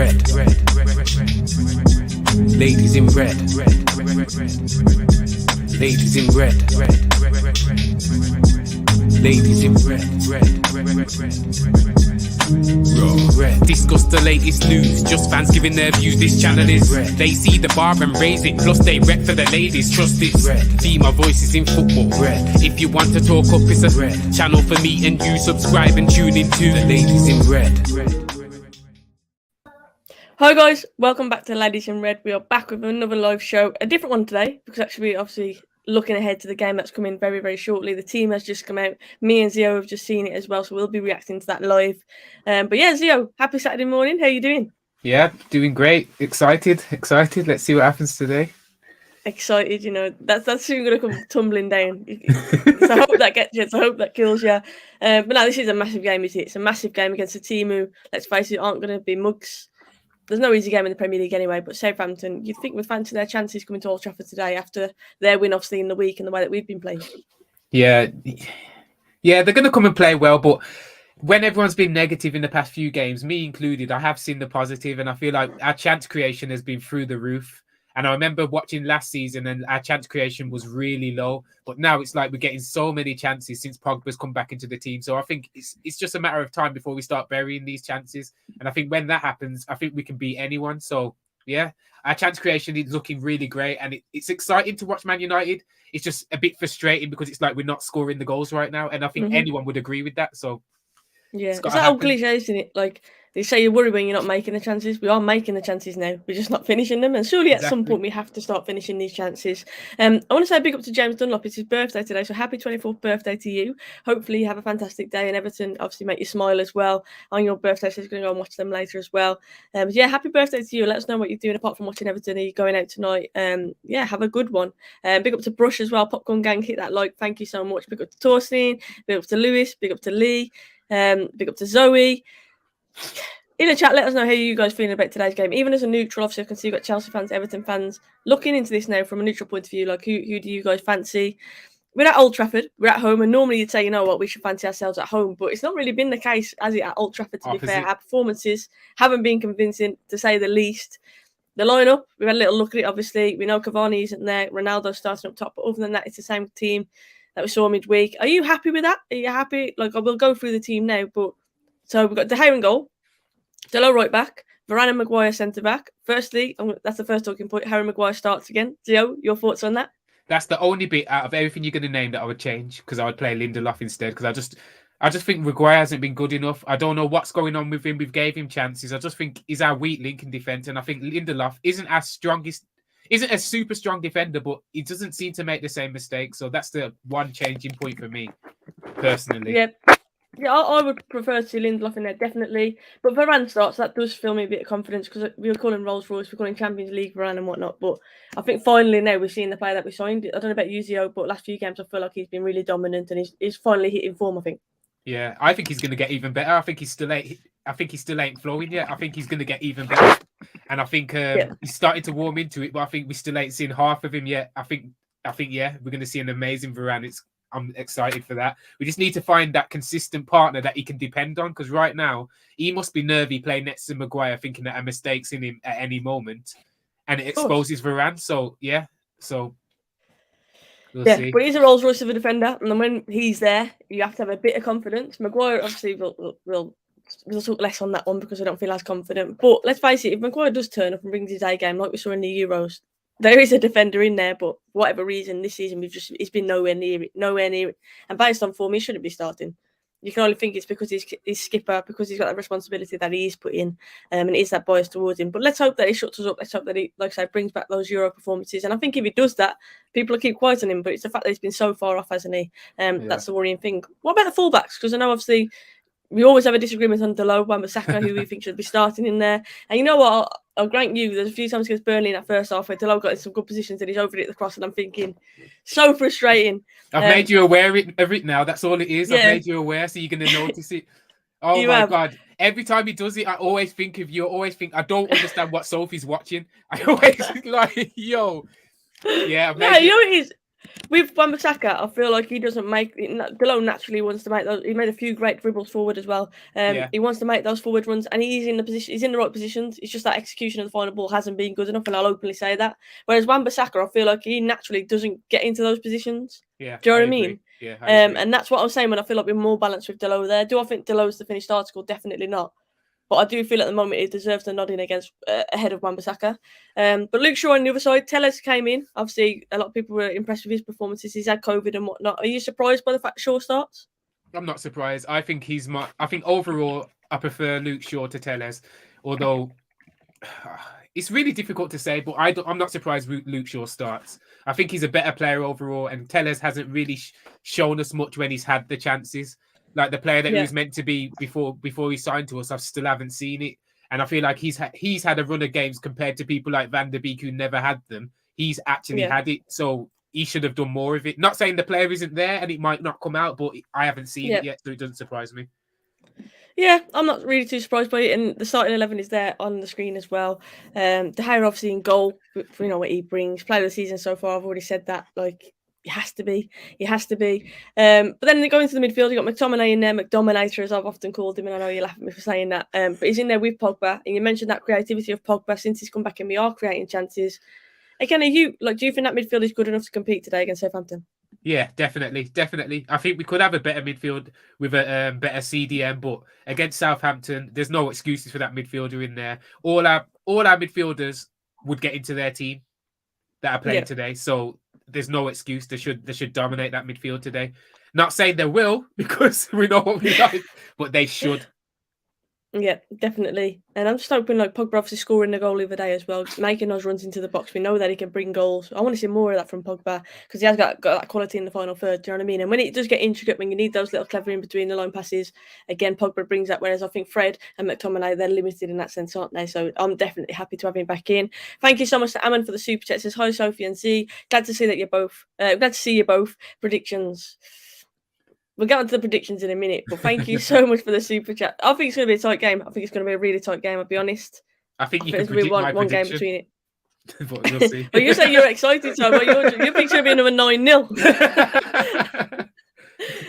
red. Ladies in red. Ladies in red. Ladies in red. Discuss the latest news, just fans giving their views. This channel is red. They see the bar and raise it, plus they rep for the ladies. Trust it's red. Female voices in football. Red. If you want to talk up, it's a red channel for me and you. Subscribe and tune into the Ladies in Red. Hi guys, welcome back to Ladies in Red. We are back with another live show, a different one today, because actually we're obviously looking ahead to the game that's coming very, very shortly. The team has just come out. Me and Zeo have just seen it as well, so we'll be reacting to that live. But yeah, Zeo, happy Saturday morning. How are you doing? Yeah, doing great. Excited. Let's see what happens today. Excited, you know, that's soon going to come tumbling down. So I hope that gets you. So I hope that kills you. But no, this is a massive game, isn't it? It's a massive game against a team who, let's face it, aren't going to be mugs. There's no easy game in the Premier League anyway, but Southampton, you'd think would fancy their chances coming to Old Trafford today after their win, obviously, in the week and the way that we've been playing. Yeah, they're going to come and play well, but when everyone's been negative in the past few games, me included, I have seen the positive, and I feel like our chance creation has been through the roof. And I remember watching last season and our chance creation was really low, but now it's like we're getting so many chances since Pogba's come back into the team. So I think it's just a matter of time before we start burying these chances. And I think when that happens, I think we can beat anyone. So yeah, our chance creation is looking really great. And it's exciting to watch Man United. It's just a bit frustrating because it's like we're not scoring the goals right now. And I think anyone would agree with that. So yeah, it's that old cliche, isn't it? Like, they say you worry when you're not making the chances. We are making the chances now. We're just not finishing them. And surely at some point we have to start finishing these chances. I want to say a big up to James Dunlop. It's his birthday today. So happy 24th birthday to you. Hopefully you have a fantastic day. And Everton obviously make you smile as well on your birthday. So he's going to go and watch them later as well. Yeah, happy birthday to you. Let us know what you're doing apart from watching Everton. Are you going out tonight? Yeah, have a good one. Big up to Brush as well. Popcorn Gang, hit that like. Thank you so much. Big up to Torstein. Big up to Lewis. Big up to Lee. Big up to Zoe. In the chat, let us know how you guys feeling about today's game. Even as a neutral, obviously, I can see you've got Chelsea fans, Everton fans looking into this now from a neutral point of view. Like, who do you guys fancy? We're at Old Trafford. We're at home, and normally you'd say, you know what, we should fancy ourselves at home. But it's not really been the case, has it, at Old Trafford, to be fair. Our performances haven't been convincing, to say the least. The lineup, we've had a little look at it, obviously. We know Cavani isn't there. Ronaldo's starting up top. But other than that, it's the same team that we saw midweek. Are you happy with that? Are you happy? Like, I will go through the team now, but so we've got De Gea in goal, Delo right back, Varane and Maguire centre back. Firstly, that's the first talking point. Harry Maguire starts again. Zio, your thoughts on that? That's the only bit out of everything you're going to name that I would change, because I would play Lindelof instead. Because I just think Maguire hasn't been good enough. I don't know what's going on with him. We've gave him chances. I just think he's our weak link in defence, and I think Lindelof isn't a super strong defender, but he doesn't seem to make the same mistakes. So that's the one changing point for me, personally. Yeah, I would prefer to see Lindelof in there, definitely. But Varane starts, that does fill me a bit of confidence, because we were calling Rolls Royce, we're calling Champions League Varane and whatnot. But I think finally now we're seeing the player that we signed. I don't know about you, Zio, but last few games I feel like he's been really dominant and he's finally hitting form, I think. Yeah, I think he's going to get even better. I think he still ain't flowing yet. I think he's going to get even better. And I think he's starting to warm into it, but I think we still ain't seen half of him yet. I think yeah, we're going to see an amazing Varane. I'm excited for that. We just need to find that consistent partner that he can depend on, because right now he must be nervy playing next to Maguire, thinking that a mistake's in him at any moment, and it exposes Varane. So yeah, we'll see. But he's a Rolls Royce of a defender, and then when he's there, you have to have a bit of confidence. Maguire obviously will talk less on that one because I don't feel as confident. But let's face it, if Maguire does turn up and brings his A game like we saw in the Euros, there is a defender in there, but for whatever reason, this season he's been nowhere near it. And based on form, he shouldn't be starting. You can only think it's because he's skipper, because he's got that responsibility that he is put in, and it is that bias towards him. But let's hope that he shuts us up. Let's hope that he, like I said, brings back those Euro performances. And I think if he does that, people will keep quiet on him. But it's the fact that he's been so far off, hasn't he? That's the worrying thing. What about the fullbacks? Because I know obviously we always have a disagreement on Delo, Wan-Bissaka, who we think should be starting in there. And you know what? I'll grant you, there's a few times against Burnley in that first half where Delo got in some good positions and he's over it at the cross, and I'm thinking, so frustrating. I've made you aware of it now. That's all it is. Yeah. I've made you aware, so you're going to notice it. Oh my God. Every time he does it, I always think of you. I always think, I don't understand what Sophie's watching. I always think like, yo. Yeah, you know it is. With Wan-Bissaka, I feel like he doesn't make. Delone naturally wants to make those. He made a few great dribbles forward as well. He wants to make those forward runs, and he's in the position. He's in the right positions. It's just that execution of the final ball hasn't been good enough, and I'll openly say that. Whereas Wan-Bissaka, I feel like he naturally doesn't get into those positions. Yeah, do you know what I mean? Yeah, I agree. And that's what I'm saying when I feel like we're more balanced with Delone there. Do I think Delone's the finished article? Definitely not. But I do feel at the moment he deserves the nodding against ahead of Wan-Bissaka. But Luke Shaw on the other side, Tellez came in. Obviously, a lot of people were impressed with his performances. He's had COVID and whatnot. Are you surprised by the fact Shaw starts? I'm not surprised. I think I think overall, I prefer Luke Shaw to Tellez, although it's really difficult to say. But I'm not surprised Luke Shaw starts. I think he's a better player overall, and Tellez hasn't really shown us much when he's had the chances. Like the player that he was meant to be before he signed to us, I still haven't seen it. And I feel like he's had a run of games compared to people like Van der Beek who never had them. He's actually had it, so he should have done more of it. Not saying the player isn't there and it might not come out, but I haven't seen it yet, so it doesn't surprise me. Yeah, I'm not really too surprised by it, and the starting 11 is there on the screen as well. De Gea obviously in goal, you know what he brings. Player of the season so far, I've already said that. Like, he has to be. But then they go into the midfield, you got McTominay in there, McDominator as I've often called him, and I know you laugh at me for saying that. But he's in there with Pogba, and you mentioned that creativity of Pogba since he's come back and we are creating chances. Again, do you think that midfield is good enough to compete today against Southampton? Yeah, definitely. I think we could have a better midfield with a better CDM, but against Southampton, there's no excuses for that midfielder in there. All our midfielders would get into their team that are playing today, so there's no excuse. They should dominate that midfield today. Not saying they will, because we know what we like, but they should. Yeah, definitely. And I'm just hoping like Pogba obviously scoring the goal the other day as well, making those runs into the box. We know that he can bring goals. I want to see more of that from Pogba because he has got that quality in the final third. Do you know what I mean? And when it does get intricate, when you need those little clever in between the line passes, again, Pogba brings that. Whereas I think Fred and McTominay, they're limited in that sense, aren't they? So I'm definitely happy to have him back in. Thank you so much to Ammon for the super chat. It says hi, Sophie and Z. Glad to see that you're both. Glad to see you both. Predictions. We'll get on to the predictions in a minute, but thank you so much for the super chat. I think it's going to be a tight game. I think it's going to be a really tight game, I'll be honest. I think you can predict my one game prediction. between it. But we'll see. Well, you say you're excited, so you think it's going to be another 9-0.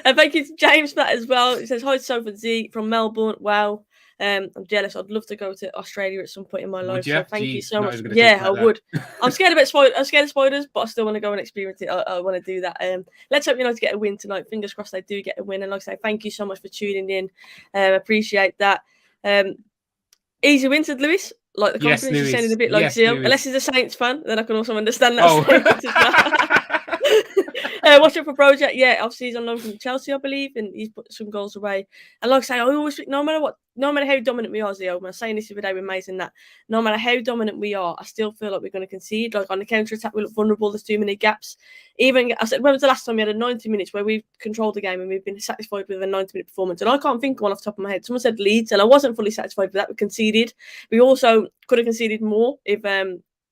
And thank you to James for that as well. It says, hi, Soph and Z from Melbourne. Wow. I'm jealous. I'd love to go to Australia at some point in my life. So thank you so much. Yeah, I would. I'm scared of spiders, but I still want to go and experience it. I want to do that. Let's hope United get a win tonight. Fingers crossed they do get a win. And like I say, thank you so much for tuning in. Appreciate that. Easy win, said Lewis. Like the confidence is sounding a bit like Zeo. Unless he's a Saints fan, then I can also understand that. Watch out for Project. Yeah, obviously he's on loan from Chelsea, I believe, and he's put some goals away. And like I say, I always think no matter how dominant we are, Zeo, I was saying this the other day with Mason, that no matter how dominant we are, I still feel like we're going to concede. Like on the counter attack, we look vulnerable. There's too many gaps. Even I said, when was the last time we had a 90 minutes where we've controlled the game and we've been satisfied with a 90-minute performance? And I can't think of one off the top of my head. Someone said Leeds, and I wasn't fully satisfied with that. We conceded. We also could have conceded more if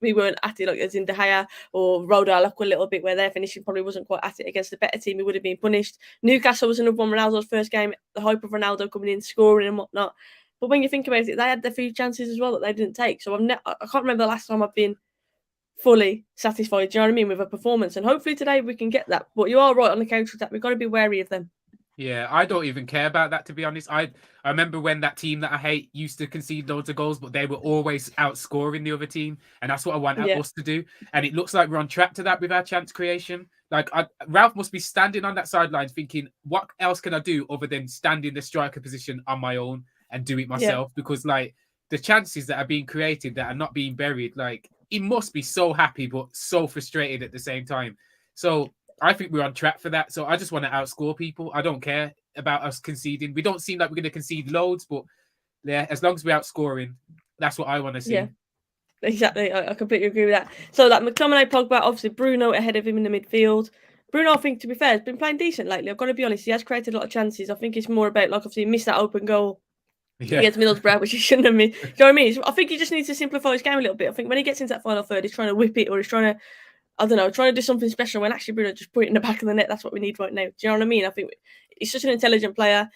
we weren't at it, like as in De Gea or Roda a little bit, where their finishing probably wasn't quite at it against the better team. We would have been punished. Newcastle was another one. Ronaldo's first game, the hype of Ronaldo coming in, scoring and whatnot. But when you think about it, they had their few chances as well that they didn't take. So I can't remember the last time I've been fully satisfied, do you know what I mean, with a performance. And hopefully today we can get that. But you are right on the counter attack. We've got to be wary of them. Yeah, I don't even care about that, to be honest. I remember when that team that I hate used to concede loads of goals, but they were always outscoring the other team, and that's what I want us to do. And it looks like we're on track to that with our chance creation. Like Ralph must be standing on that sideline thinking, what else can I do other than stand in the striker position on my own and do it myself? Because like the chances that are being created that are not being buried, like he must be so happy but so frustrated at the same time. So I think we're on track for that. So I just want to outscore people. I don't care about us conceding. We don't seem like we're going to concede loads, but yeah, as long as we're outscoring, that's what I want to see. Yeah, exactly. I completely agree with that. So that McTominay, Pogba, obviously Bruno ahead of him in the midfield. Bruno, I think, to be fair, has been playing decent lately. I've got to be honest. He has created a lot of chances. I think it's more about, like, obviously, he missed that open goal against Middlesbrough, which he shouldn't have missed. Do you know what I mean? I think he just needs to simplify his game a little bit. I think when he gets into that final third, he's trying to whip it, or he's trying to, I don't know, trying to do something special when actually Bruno just put it in the back of the net. That's what we need right now. Do you know what I mean? I think he's such an intelligent player.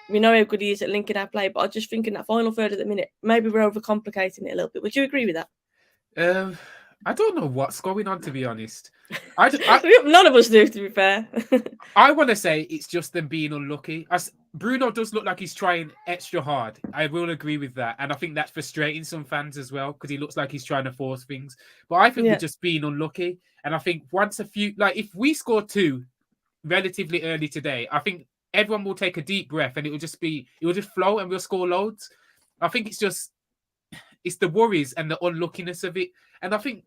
We know how good he is at linking our play, but I just think in that final third at the minute, maybe we're overcomplicating it a little bit. Would you agree with that? I don't know what's going on, to be honest. None of us do, to be fair. I want to say it's just them being unlucky. Bruno does look like he's trying extra hard. I will agree with that. And I think that's frustrating some fans as well, because he looks like he's trying to force things. But I think we're just being unlucky. And I think if we score 2 relatively early today, I think everyone will take a deep breath and it will just flow and we'll score loads. I think it's the worries and the unluckiness of it. And I think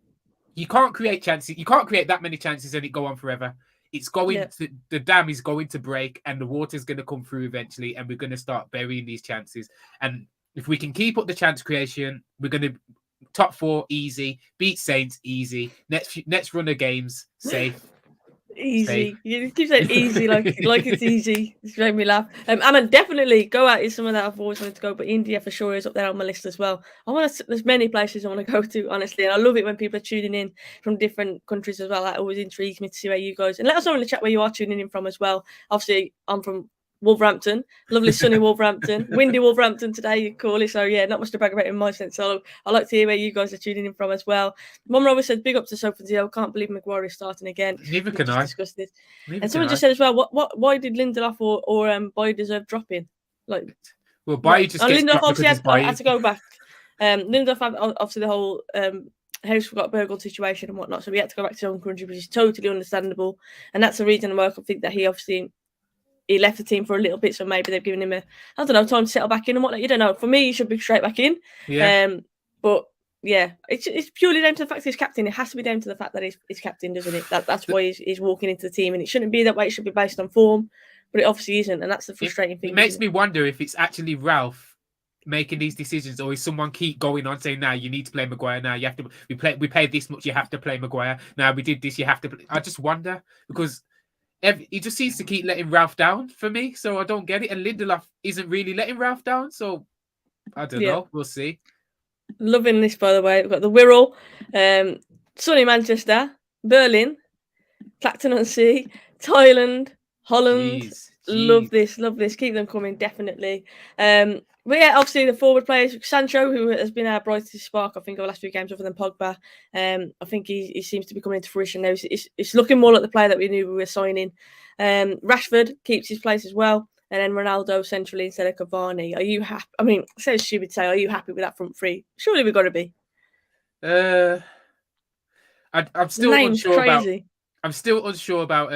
you can't create chances. You can't create that many chances and it go on forever. It's the dam is going to break and the water's going to come through eventually, and we're going to start burying these chances. And if we can keep up the chance creation, we're going to top 4 easy, beat Saints easy. Next run of games safe. Easy. You keep saying easy like it's easy. It's made me laugh. Aman, definitely go out is somewhere that I've always wanted to go, but India for sure is up there on my list as well. There's many places I want to go to, honestly, and I love it when people are tuning in from different countries as well. That always intrigues me to see where you guys, and let us know in the chat where you are tuning in from as well. Obviously, I'm from Wolverhampton, lovely sunny Wolverhampton, windy Wolverhampton today, you call it. So yeah, not much to brag about in my sense. So I like to hear where you guys are tuning in from as well. Mum Robert said, "Big up to Soph and Zeo. Can't believe Maguire is starting again." Neither can I. Discussed this. And someone just said as well, why did Lindelof or Boy deserve dropping? Like, well, Boy just gets Lindelof obviously had to go back. Lindelof had obviously the whole house got burgled situation and whatnot, so we had to go back to his own country, which is totally understandable. And that's the reason why I think that he left the team for a little bit, so maybe they've given him time to settle back in and whatnot. You don't know. For me, he should be straight back in. Yeah. But yeah, it's purely down to the fact he's captain. It has to be down to the fact that he's captain, doesn't it? That's why he's walking into the team, and it shouldn't be that way. It should be based on form, but it obviously isn't, and that's the frustrating thing. It makes me wonder if it's actually Ralph making these decisions, or is someone keep going on saying, "Now you need to play Maguire. Now you have to. We paid this much. You have to play Maguire. Now we did this. You have to." I just wonder, because he just seems to keep letting Ralph down for me, so I don't get it. And Lindelof isn't really letting Ralph down, so I don't know. We'll see. Loving this, by the way. We've got the Wirral, sunny Manchester, Berlin, Clacton-on-Sea, Thailand, Holland. Jeez. Love this. Keep them coming, definitely. But yeah, obviously the forward players, Sancho, who has been our brightest spark, I think, over the last few games, other than Pogba. I think he seems to be coming into fruition now. It's looking more like the player that we knew we were signing. Rashford keeps his place as well. And then Ronaldo centrally instead of Cavani. Are you happy? I mean, it sounds stupid to say, are you happy with that front three? Surely we've got to be. I'm still unsure about. I'm still unsure about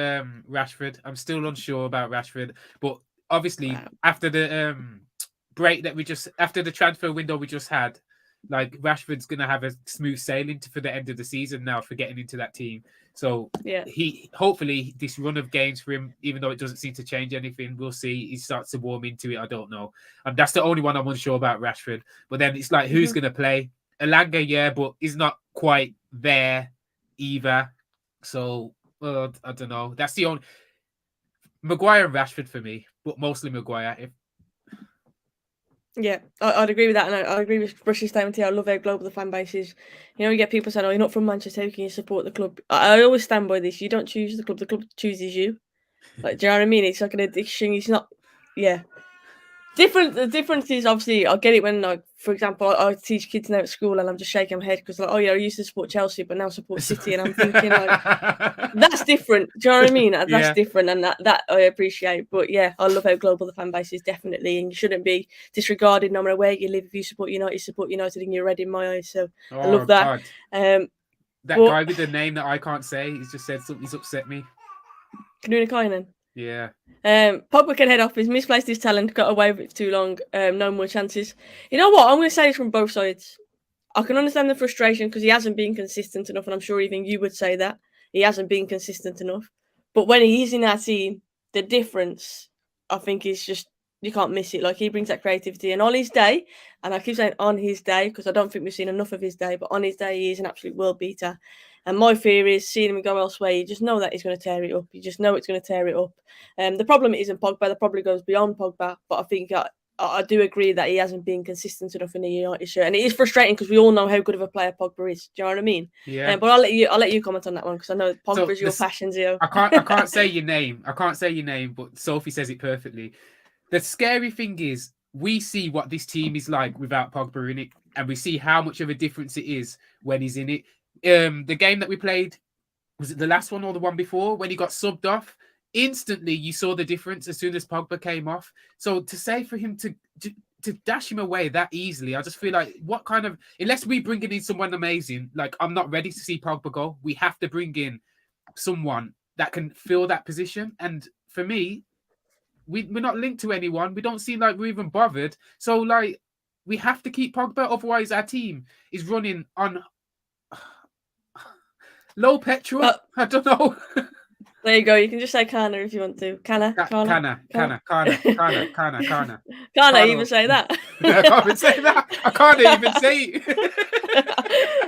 Rashford. But obviously, after the break that after the transfer window we just had, like, Rashford's gonna have a smooth sailing for the end of the season now for getting into that team. So yeah, hopefully this run of games for him, even though it doesn't seem to change anything, we'll see. He starts to warm into it. I don't know. That's the only one I'm unsure about, Rashford. But then it's like, who's gonna play? Elanga, yeah, but he's not quite there either. So I don't know. That's the only Maguire and Rashford for me, but mostly Maguire. Yeah, I'd agree with that, and I agree with Brush's statement here. I love how global the fan base is. You know, you get people saying, "Oh, you're not from Manchester. How can you support the club?" I always stand by this. You don't choose the club chooses you. Like, do you know what I mean? It's like an addiction. It's not. Yeah. The difference is, obviously, I get it when, like, for example, I teach kids now at school and I'm just shaking my head because, like, oh yeah, I used to support Chelsea, but now support City, and I'm thinking, like, that's different. Do you know what I mean? That's different, and that I appreciate. But yeah, I love how global the fan base is, definitely, and you shouldn't be disregarded no matter where you live. If you support United, and you're red in my eyes. So I love that. That guy with the name that I can't say, he's just said something. He's upset me. Kanunaikainen. Yeah. Pogba can head off. He's misplaced his talent, got away with it for too long. No more chances. You know what? I'm going to say this from both sides. I can understand the frustration because he hasn't been consistent enough, and I'm sure even you would say that. He hasn't been consistent enough. But when he is in our team, the difference, I think, is just, you can't miss it. Like, he brings that creativity. And on his day, and I keep saying on his day because I don't think we've seen enough of his day, but on his day, he is an absolute world beater. And my fear is seeing him go elsewhere, you just know that he's going to tear it up. You just know it's going to tear it up. The problem isn't Pogba. The problem goes beyond Pogba. But I think I do agree that he hasn't been consistent enough in the United shirt. And it is frustrating because we all know how good of a player Pogba is. Do you know what I mean? Yeah. But I'll let you comment on that one because I know Pogba is your passion, Zeo. I can't say your name. But Sophie says it perfectly. The scary thing is, we see what this team is like without Pogba in it, and we see how much of a difference it is when he's in it. The game that we played was it the last one or the one before when he got subbed off? Instantly, you saw the difference as soon as Pogba came off. So to say for him to dash him away that easily, I just feel like what kind of, unless we bring in someone amazing, like I'm not ready to see Pogba go. We have to bring in someone that can fill that position. And for me, we're not linked to anyone. We don't seem like we're even bothered. So like we have to keep Pogba, otherwise our team is running on low petrol. I don't know. There you go. You can just say Kana if you want to. Kana. Kana. Can't even say that. I can't even say that. I can't even say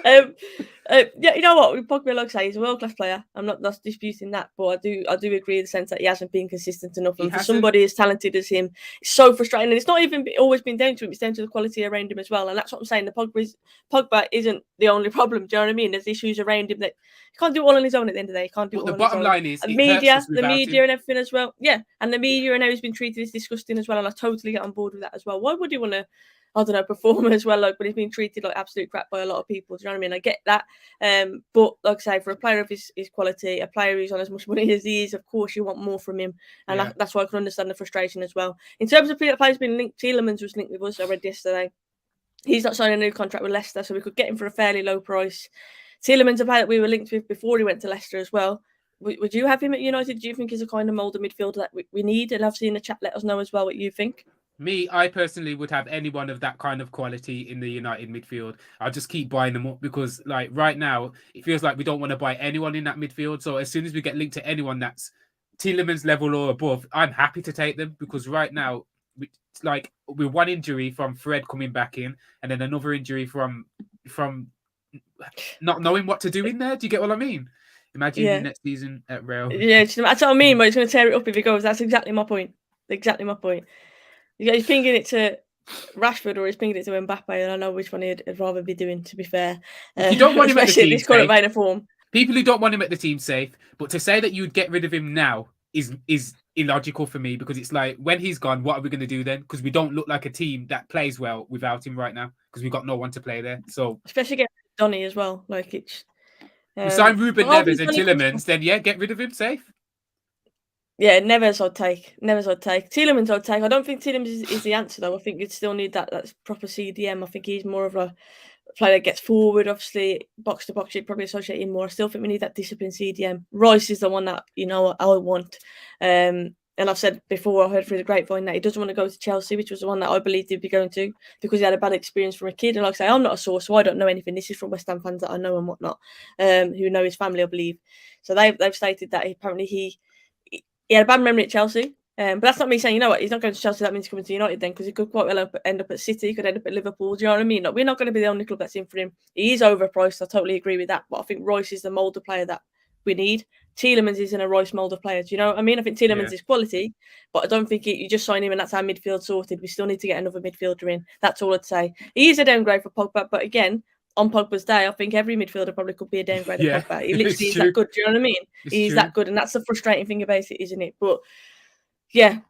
it. Yeah, you know what? With Pogba, like I say, he's a world-class player. I'm not disputing that, but I do agree in the sense that he hasn't been consistent enough. And for somebody as talented as him, it's so frustrating. And it's not even always been down to him; it's down to the quality around him as well. And that's what I'm saying. Pogba isn't the only problem. Do you know what I mean? There's issues around him that he can't do it all on his own. At the end of the day, he can't do it all on his own. The bottom line is, the media and everything as well. Yeah, and the media and how he's been treated is disgusting as well. And I totally get on board with that as well. Why would you want to, I don't know, perform as well, like, but he's been treated like absolute crap by a lot of people. Do you know what I mean? I get that. But like I say, for a player of his quality, a player who's on as much money as he is, of course you want more from him. And that's why I can understand the frustration as well. In terms of players being linked, Tielemans was linked with us, I read yesterday. He's not signing a new contract with Leicester, so we could get him for a fairly low price. Tielemans, a player that we were linked with before he went to Leicester as well. Would you have him at United? Do you think he's a kind of mould of midfielder that we need? And obviously in the chat, let us know as well what you think. Me, I personally would have anyone of that kind of quality in the United midfield. I'll just keep buying them up because, like, right now, it feels like we don't want to buy anyone in that midfield. So as soon as we get linked to anyone that's Tielemans level or above, I'm happy to take them because right now, it's like with one injury from Fred coming back in and then another injury from not knowing what to do in there. Do you get what I mean? Imagine next season at Real. Yeah, that's what I mean, but he's going to tear it up if he goes. That's exactly my point. Exactly my point. He's pinging it to Rashford or he's pinging it to Mbappe, and I know which one he'd rather be doing, to be fair. You don't want him at the team this current vein of form. People who don't want him at the team safe, but to say that you would get rid of him now is illogical for me because it's like, when he's gone, what are we going to do then? Because we don't look like a team that plays well without him right now because we've got no one to play there. So especially get Donny as well. Like it's we sign Ruben Neves and Tielemans, then get rid of him safe. Yeah, Neves I'd take. Tielemans I'd take. I don't think Tielemans is the answer though. I think you'd still need that's proper CDM. I think he's more of a player that gets forward, obviously box to box. You'd probably associate him more. I still think we need that disciplined CDM. Rice is the one that I want. And I've said before, I heard through the grapevine that he doesn't want to go to Chelsea, which was the one that I believed he'd be going to because he had a bad experience from a kid. And like I say, I'm not a source, so I don't know anything. This is from West Ham fans that I know and whatnot, who know his family, I believe. So they've stated that apparently he had a bad memory at Chelsea. But that's not me saying, you know what, he's not going to Chelsea, that means he's coming to United then, because he could quite well end up at City, he could end up at Liverpool. Do you know what I mean? Like, we're not going to be the only club that's in for him. He is overpriced, I totally agree with that. But I think Rice is the mould of player that we need. Tielemans isn't a Rice mould of player. Do you know what I mean? I think Tielemans is quality, but I don't think you just sign him and that's our midfield sorted. We still need to get another midfielder in. That's all I'd say. He is a downgrade for Pogba, but again, on Pogba's day, I think every midfielder probably could be a downgrade of Pogba. He literally is that good. Do you know what I mean? He's that good, and that's the frustrating thing about it, isn't it? But yeah,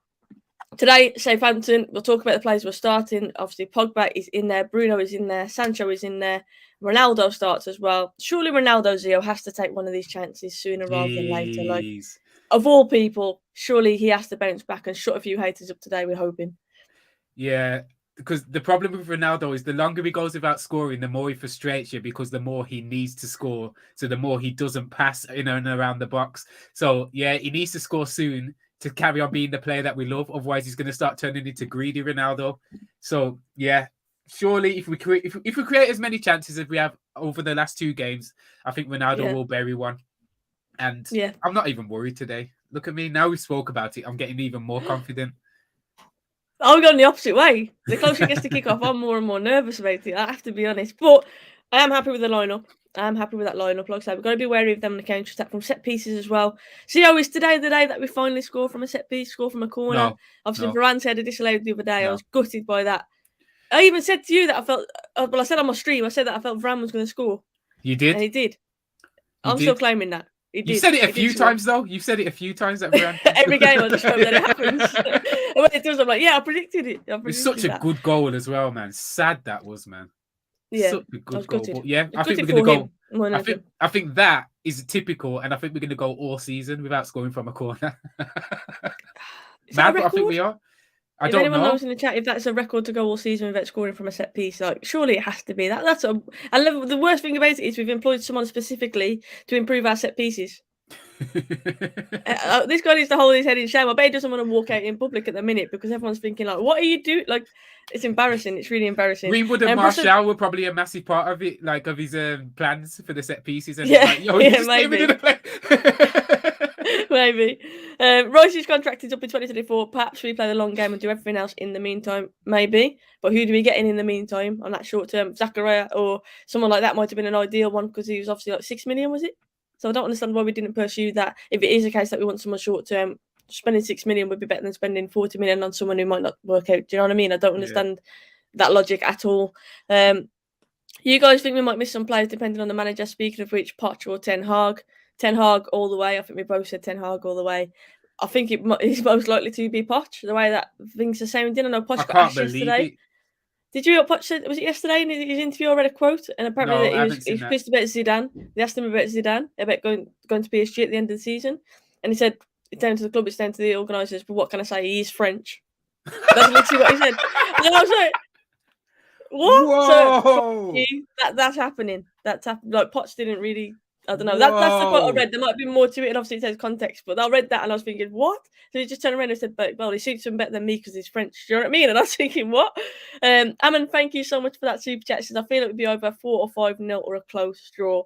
today Southampton. We'll talk about the players we're starting. Obviously, Pogba is in there, Bruno is in there, Sancho is in there, Ronaldo starts as well. Surely Ronaldo, Zeo, has to take one of these chances sooner rather than later. Like, of all people, surely he has to bounce back and shut a few haters up today. We're hoping. Yeah. Because the problem with Ronaldo is the longer he goes without scoring, the more he frustrates you because the more he needs to score. So the more he doesn't pass in and around the box. So yeah, he needs to score soon to carry on being the player that we love. Otherwise, he's going to start turning into greedy Ronaldo. So yeah, surely if we create as many chances as we have over the last two games, I think Ronaldo will bury one. And I'm not even worried today. Look at me. Now we spoke about it, I'm getting even more confident. I'm going the opposite way. The closer it gets to kick off, I'm more and more nervous about it. I have to be honest. But I am happy with the lineup. I'm happy with that lineup. Like I said, we've got to be wary of them on the counter attack from set pieces as well. Zeo, is today the day that we finally score from a set piece, score from a corner? Obviously, Varane said a disallowed the other day. I was gutted by that. I even said to you that I felt, well, I said on my stream, I said that I felt Varane was going to score. You did? And he did. I'm still claiming that. You said it a few times, though. You've said it a few times that Varane. Every game, I just hope that it happens. And when it does, I'm like, yeah, I predicted it. It's such a good goal as well, man. Sad that was, man. Yeah, such a good goal. But yeah, I think we're going to go. I think that is typical, and I think we're going to go all season without scoring from a corner. Is that a Mad, but I think record? we are. I If don't anyone know. knows in the chat if that's a record to go all season without scoring from a set piece, like surely it has to be that. That's I love the worst thing about it is we've employed someone specifically to improve our set pieces. This guy needs to hold his head in shame. I bet he doesn't want to walk out in public at the minute because everyone's thinking like, "What are you doing?" Like, it's embarrassing. It's really embarrassing. Greenwood and Martial were probably a massive part of it, like of his plans for the set pieces. And yeah, like, yo, maybe. Maybe. Rice's contract is up in 2024. Perhaps we play the long game and do everything else in the meantime. Maybe. But who do we get in the meantime on that short term? Zachariah or someone like that might have been an ideal one because he was obviously like 6 million, was it? So I don't understand why we didn't pursue that. If it is a case that we want someone short term, spending 6 million would be better than spending 40 million on someone who might not work out. Do you know what I mean? I don't understand that logic at all. You guys think we might miss some players depending on the manager? Speaking of which, Poch or Ten Hag? Ten Hag all the way. I think we both said Ten Hag all the way. I think it's most likely to be Poch, the way that things are sounding. I know Poch got asked yesterday. It. Did you hear what Poch said? Was it yesterday in his interview? I read a quote, and apparently that he was quizzed about Zidane. They asked him about Zidane, about going to PSG at the end of the season, and he said, "It's down to the club, it's down to the organisers." But what can I say? He is French. That's literally what he said. And I was like, "What?" Whoa! So that's happening. That's happening. Like Poch didn't really. I don't know. That's the quote I read. There might be more to it, and obviously it says context. But I read that, and I was thinking, what? So he just turned around and said, "Well, he suits him better than me because he's French." Do you know what I mean? And I was thinking, what? Ammon, thank you so much for that super chat. He says, I feel it would be either 4 or 5-0 or a close draw.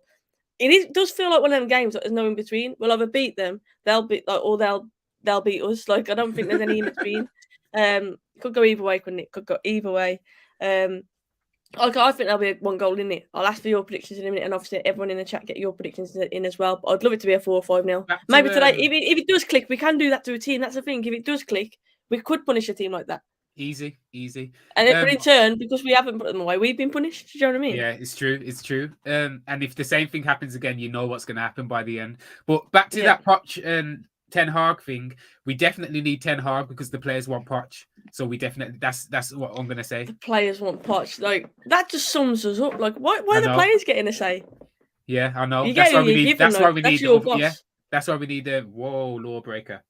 It does feel like one of them games that there's no in between. We'll either beat them, they'll beat or they'll beat us. Like I don't think there's any in between. Could go either way, couldn't it? Could go either way. Okay, I think there'll be one goal in it. I'll ask for your predictions in a minute, and obviously everyone in the chat get your predictions in as well. But I'd love it to be a 4 or 5-0. Maybe today, if it does click, we can do that to a team. That's the thing. If it does click, we could punish a team like that. Easy. And in turn, because we haven't put them away, we've been punished. Do you know what I mean? Yeah, it's true. And if the same thing happens again, you know what's going to happen by the end. But back to that Poch and Ten Hag thing, we definitely need Ten Hag because the players want Poch. So we definitely that's what I'm gonna say. The players want Poch. Like that just sums us up. Like why are the players getting a say? Yeah, I know. That's why we need. That's why we need a lawbreaker.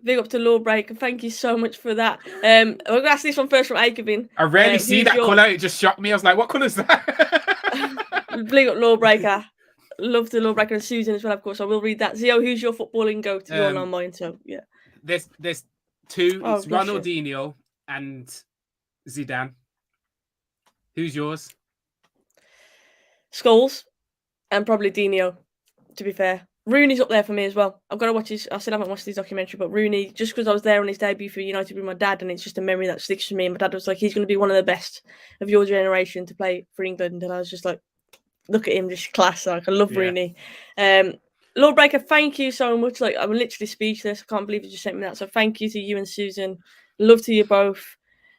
Big up to Lawbreaker. Thank you so much for that. We're gonna ask this one first from Akabin. I rarely see that colour. It just shocked me. I was like, what colour is that? Big up Lawbreaker. Love the Lawbreaker and Susan as well, of course. I will read that. Zeo, who's your footballing go-to? You're on mine, so yeah. There's two. It's Ronaldinho and Zidane. Who's yours? Scholes and probably Dino, to be fair. Rooney's up there for me as well. I've got to watch his. I still haven't watched his documentary, but Rooney, just because I was there on his debut for United with my dad, and it's just a memory that sticks with me. And my dad was like, he's going to be one of the best of your generation to play for England. And I was just like, look at him, just class. Like, I love Rooney. Lawbreaker, thank you so much. Like, I'm literally speechless. I can't believe you just sent me that. So thank you to you and Susan. Love to you both.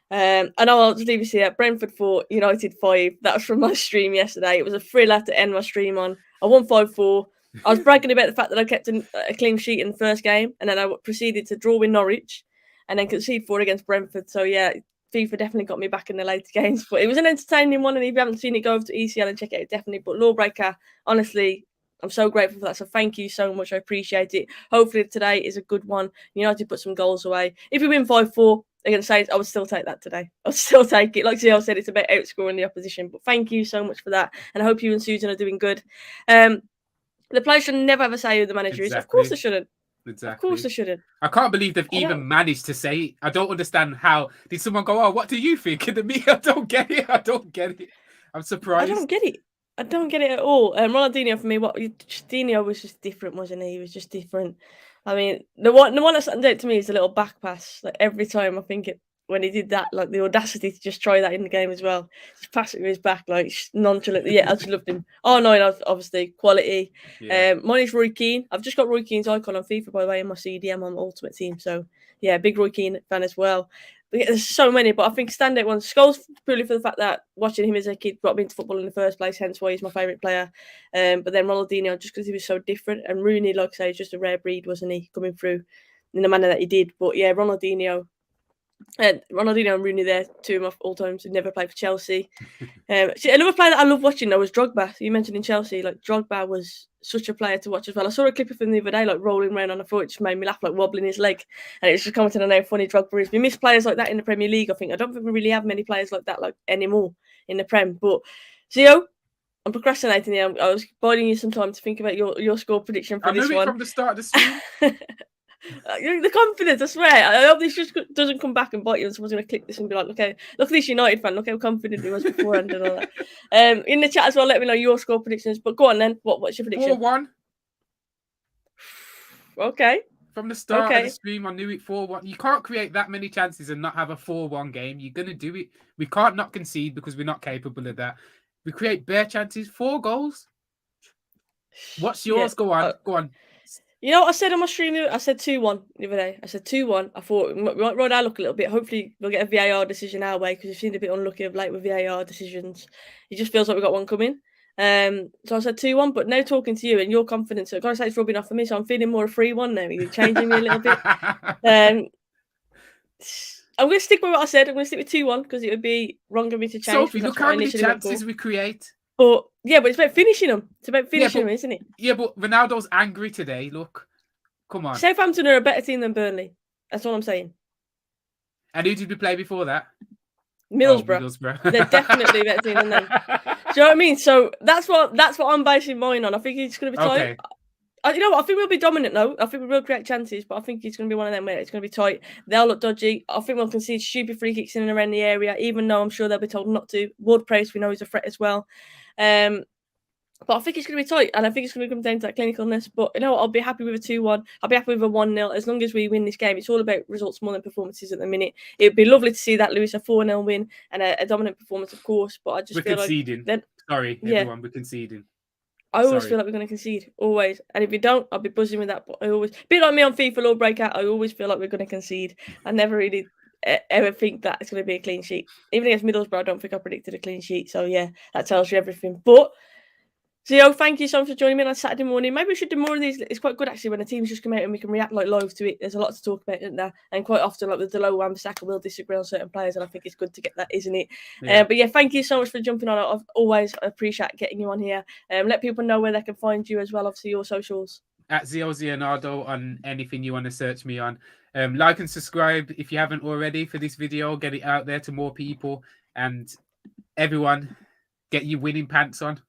I know I'll just leave you here. Brentford 4, United 5. That was from my stream yesterday. It was a thriller to end my stream on. I won 5-4. I was bragging about the fact that I kept a clean sheet in the first game, and then I proceeded to draw with Norwich and then concede 4 against Brentford. So, yeah, FIFA definitely got me back in the later games. But it was an entertaining one, and if you haven't seen it, go over to ECL and check it out, definitely. But Lawbreaker, honestly, I'm so grateful for that. So thank you so much. I appreciate it. Hopefully today is a good one. United put some goals away. If we win 5-4 against Saints, I would still take that today. I would still take it. Like Zio said, it's about outscoring the opposition. But thank you so much for that. And I hope you and Susan are doing good. The players should never ever say who the manager is. Of course they shouldn't. Exactly. Of course they shouldn't. I can't believe they've even managed to say it. I don't understand how. Did someone go, oh, what do you think? And me, I don't get it. I'm surprised. I don't get it at all. Ronaldinho for me, Dino was just different, wasn't he? He was just different. I mean, the one that stands out to me is the little back pass. Like every time I think it, when he did that, like the audacity to just try that in the game as well. Just pass it with his back, like nonchalant. Yeah, I just loved him. Oh no, obviously quality. Yeah. Mine is Roy Keane. I've just got Roy Keane's icon on FIFA, by the way, in my CDM on my Ultimate Team. So yeah, big Roy Keane fan as well. But yeah, there's so many, but I think standout ones. Scholes purely for the fact that watching him as a kid brought me into football in the first place, hence why he's my favourite player. But then Ronaldinho, just because he was so different, and Rooney, like I say, is just a rare breed, wasn't he, coming through in the manner that he did. But yeah, Ronaldinho. Ronaldinho and Rooney there, two of my all times who never played for Chelsea. See, another player that I love watching though was Drogba. You mentioned in Chelsea, like Drogba was such a player to watch as well. I saw a clip of him the other day, like rolling around on the floor. It just made me laugh, like wobbling his leg. And it's just commenting on how funny Drogba is. We miss players like that in the Premier League. I don't think we really have many players like that like anymore in the Prem. But Zeo, I'm procrastinating here. I was biding you some time to think about your score prediction for this one. I knew it from the start of the stream. The confidence, I swear. I hope this just doesn't come back and bite you and someone's going to click this and be like, okay, look at this United fan, look how confident he was beforehand and all that. In the chat as well, let me know your score predictions. But go on then, what's your prediction? 4-1. Okay. From the start of the stream, I knew it 4-1. You can't create that many chances and not have a 4-1 game. You're going to do it. We can't not concede because we're not capable of that. We create bare chances, 4 goals. What's yours? Go on. Go on. You know what I said on my stream? I said 2-1 the other day. I said 2-1. I thought we might ride our luck a little bit. Hopefully we'll get a VAR decision our way because we've seen a bit unlucky of late with VAR decisions. It just feels like we've got one coming. So I said 2-1, but now talking to you and your confidence, I've got to say it's rubbing off for me, so I'm feeling more a 3-1 now. You're changing me a little bit. I'm going to stick with what I said. I'm going to stick with 2-1 because it would be wrong of me to change. Sophie, look how many chances we create. But yeah, but it's about finishing them. It's about finishing them, isn't it? Yeah, but Ronaldo's angry today. Look, come on. Southampton are a better team than Burnley. That's all I'm saying. And who did we play before that? Middlesbrough. Middlesbrough. They're definitely a better team than them. Do you know what I mean? So that's what I'm basing mine on. I think it's going to be tight. Okay. You know what? I think we'll be dominant though. I think we will create chances, but I think it's going to be one of them where it's going to be tight. They'll look dodgy. I think we'll concede stupid free kicks in and around the area, even though I'm sure they'll be told not to. Ward-Prowse, we know he's a threat as well. But I think it's going to be tight, and I think it's going to come down to that clinicalness. But you know what? I'll be happy with a 2-1. I'll be happy with a 1-0 as long as we win this game. It's all about results more than performances at the minute. It would be lovely to see that, Lewis, a 4-0 win and a dominant performance, of course. But I just feel conceding. Like sorry, everyone, we're conceding. I always feel like we're going to concede, always. And if we don't, I'll be buzzing with that. But I always, a bit like me on FIFA Law Breakout, I always feel like we're going to concede. I never really ever think that it's going to be a clean sheet. Even against Middlesbrough, I don't think I predicted a clean sheet. So yeah, that tells you everything. But Zeo, thank you so much for joining me on Saturday morning. Maybe we should do more of these. It's quite good actually when the teams just come out and we can react like live to it. There's a lot to talk about, isn't there? And quite often, like with Delo and Bissaka, we'll disagree on certain players, and I think it's good to get that, isn't it? Yeah. But yeah, thank you so much for jumping on. I've always appreciate getting you on here. Let people know where they can find you as well. Obviously, your socials. At Zeo Leonardo on anything you want to search me on. Like and subscribe if you haven't already for this video. Get it out there to more people, and everyone, get your winning pants on.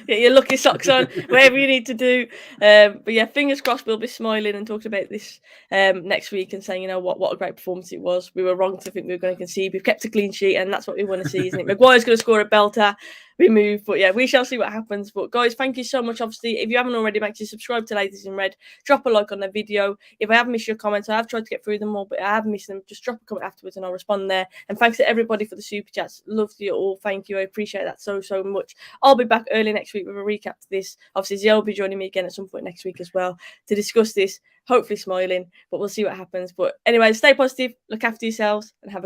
Get your lucky socks on, whatever you need to do. But yeah, fingers crossed we'll be smiling and talking about this next week and saying, you know what a great performance it was. We were wrong to think we were going to concede. We've kept a clean sheet, and that's what we want to see, isn't it? Maguire's going to score a belter. We move, but yeah, we shall see what happens. But guys, thank you so much. Obviously, if you haven't already, make sure you subscribe to Ladies in Red. Drop a like on the video. If I have missed your comments, I have tried to get through them all, but I have missed them. Just drop a comment afterwards and I'll respond there. And thanks to everybody for the super chats. Love you all. Thank you. I appreciate that so much. I'll be back early next week with a recap to this. Obviously, Zio will be joining me again at some point next week as well to discuss this. Hopefully smiling, but we'll see what happens. But anyway, stay positive, look after yourselves, and have a